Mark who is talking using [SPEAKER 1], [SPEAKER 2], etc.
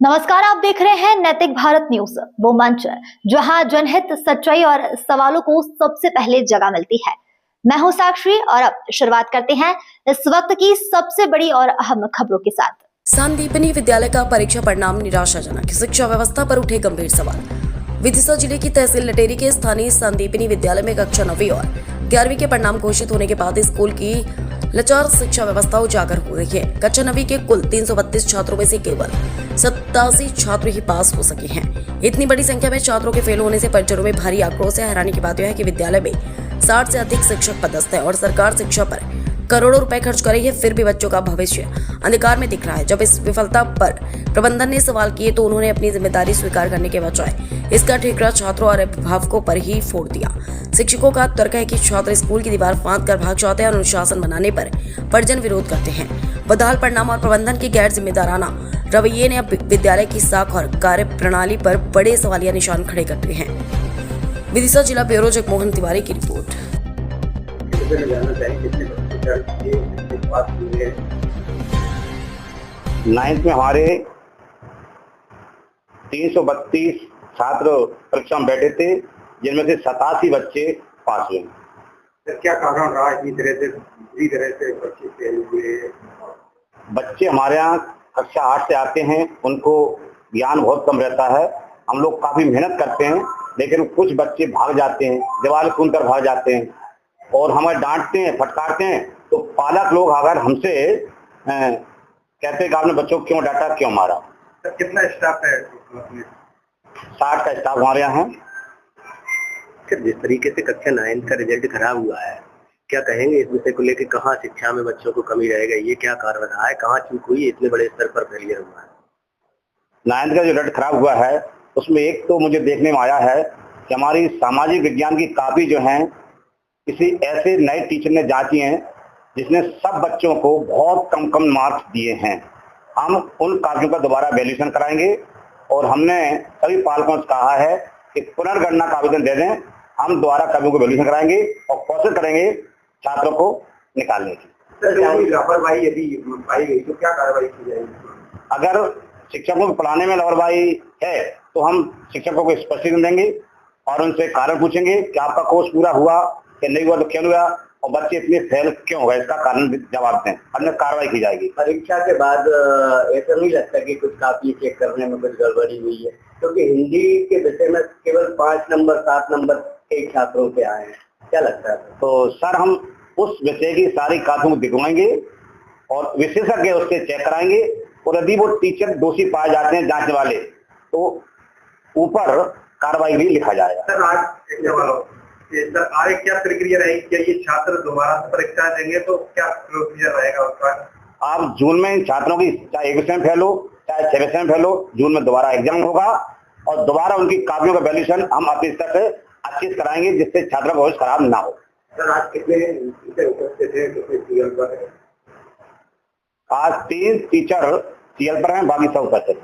[SPEAKER 1] नमस्कार, आप देख रहे हैं नैतिक भारत न्यूज, वो मंच जहां जनहित, सच्चाई और सवालों को सबसे पहले जगह मिलती है। मैं हूं साक्षी और अब शुरुआत करते हैं इस वक्त की सबसे बड़ी और अहम खबरों के साथ।
[SPEAKER 2] संदीपनी विद्यालय का परीक्षा परिणाम निराशाजनक, शिक्षा व्यवस्था पर उठे गंभीर सवाल। विदिशा जिले की तहसील लटेरी के स्थानीय संदीपनी विद्यालय में कक्षा 9वीं और 11वीं के परिणाम घोषित होने के बाद स्कूल की लाचार शिक्षा व्यवस्था उजागर हो गई है। कक्षा 9वीं के कुल 332 छात्रों में से केवल 87 छात्र ही पास हो सके हैं। इतनी बड़ी संख्या में छात्रों के फेल होने से परिजनों में भारी आक्रोश है। हैरानी की बात यह है कि विद्यालय में 60 से अधिक शिक्षक पदस्थ है और सरकार शिक्षा पर करोड़ों रुपए खर्च कर रही है, फिर भी बच्चों का भविष्य अंधकार में दिख रहा है। जब इस विफलता पर प्रबंधन ने सवाल किए तो उन्होंने अपनी जिम्मेदारी स्वीकार करने के बजाय इसका ठेकरा छात्रों और अभिभावकों पर ही फोड़ दिया। शिक्षकों का तर्क है कि छात्र स्कूल की दीवार फांद कर भाग जाते हैं और अनुशासन बनाने पर परिजन विरोध करते हैं। बदहाल परिणाम और प्रबंधन की गैर जिम्मेदाराना रवैये ने अब विद्यालय की साख और कार्य प्रणाली पर बड़े सवालिया निशान खड़े करते हैं। विदिशा जिला ब्यूरो जगमोहन तिवारी की रिपोर्ट।
[SPEAKER 3] 9th में हमारे 332 छात्र परीक्षा में बैठे थे, जिनमें से 87 बच्चे पास हुए।
[SPEAKER 4] क्या कारण रहा इतनी तरह से बच्चे फेल हुए?
[SPEAKER 3] बच्चे हमारे यहाँ कक्षा 8 से आते हैं, उनको ज्ञान बहुत कम रहता है। हम लोग काफी मेहनत करते हैं, लेकिन कुछ बच्चे भाग जाते हैं, दीवार सुनकर भाग जाते हैं और हमें डांटते हैं, फटकारते हैं। तो पालक लोग अगर हमसे कहते हैं कि आपने बच्चों को क्यों डांटा, क्यों मारा।
[SPEAKER 4] तो कितना स्टाफ है?
[SPEAKER 3] 60 का स्टाफ हमारे यहाँ है।
[SPEAKER 4] जिस तरीके से कक्षा 9 का रिजल्ट खराब हुआ है, क्या कहेंगे इस विषय को लेकर? कहाँ शिक्षा में बच्चों को कमी रहेगा, ये क्या कारण रहा है, कहाँ चूक हुई, इतने बड़े स्तर पर फेलियर हुआ है?
[SPEAKER 3] 9th का जो रिजल्ट खराब हुआ है, उसमें एक तो मुझे देखने में आया है कि हमारी सामाजिक विज्ञान की कापी जो है किसी ऐसे नए टीचर ने जांची हैं जिसने सब बच्चों को बहुत कम कम मार्क्स दिए हैं। हम उन कापियों का दोबारा वैल्यूएशन कराएंगे और हमने सभी पालकों से कहा है कि पुनर्गणना का आवेदन दे दें। हम दोबारा कापियों को वैल्यूएशन कराएंगे और कोशिश करेंगे छात्रों को निकालने की।
[SPEAKER 4] लापरवाही यदि पाई गई तो क्या कार्रवाई की जाएगी?
[SPEAKER 3] अगर शिक्षकों को पढ़ाने में लापरवाही है तो हम शिक्षकों को स्पष्टीकरण देंगे और उनसे कारण पूछेंगे कि आपका कोर्स पूरा हुआ कि नहीं हुआ, तो क्यों हुआ और बच्चे इतने फेल क्यों हो गए, इसका कारण जवाब दें, अन्य कार्रवाई की जाएगी।
[SPEAKER 4] परीक्षा के बाद ऐसा नहीं लगता कि कुछ कापी चेक करने में कुछ गड़बड़ी हुई है? क्योंकि हिंदी के विषय में केवल 5 नंबर 7 नंबर के छात्रों के आए हैं, क्या लगता है?
[SPEAKER 3] तो सर, हम उस विषय की सारी कापियों को दिखवाएंगे और विशेषज्ञ उससे चेक कराएंगे और यदि वो टीचर दोषी पाए जाते हैं जांचने वाले, तो ऊपर कार्रवाई भी लिखा जाएगा।
[SPEAKER 4] सर आगे क्या प्रक्रिया रहेगी? क्या ये छात्र दोबारा से परीक्षा देंगे तो क्या प्रोसीजर रहेगा उसका?
[SPEAKER 3] आप जून में छात्रों की चाहे 1 विषय में फेल हो चाहे 6 विषय में फेल हो, जून में दोबारा एग्जाम होगा और दोबारा उनकी कापियों का वैल्यूएशन हम अपनी स्तर से अच्छी कराएंगे जिससे छात्रों का भविष्य खराब ना हो।
[SPEAKER 4] सर आज कितने टीचर उपस्थित हैं, कितने सीएल पर है?
[SPEAKER 3] आज 3 टीचर सीएल पर हैं, बाकी सब उपस्थित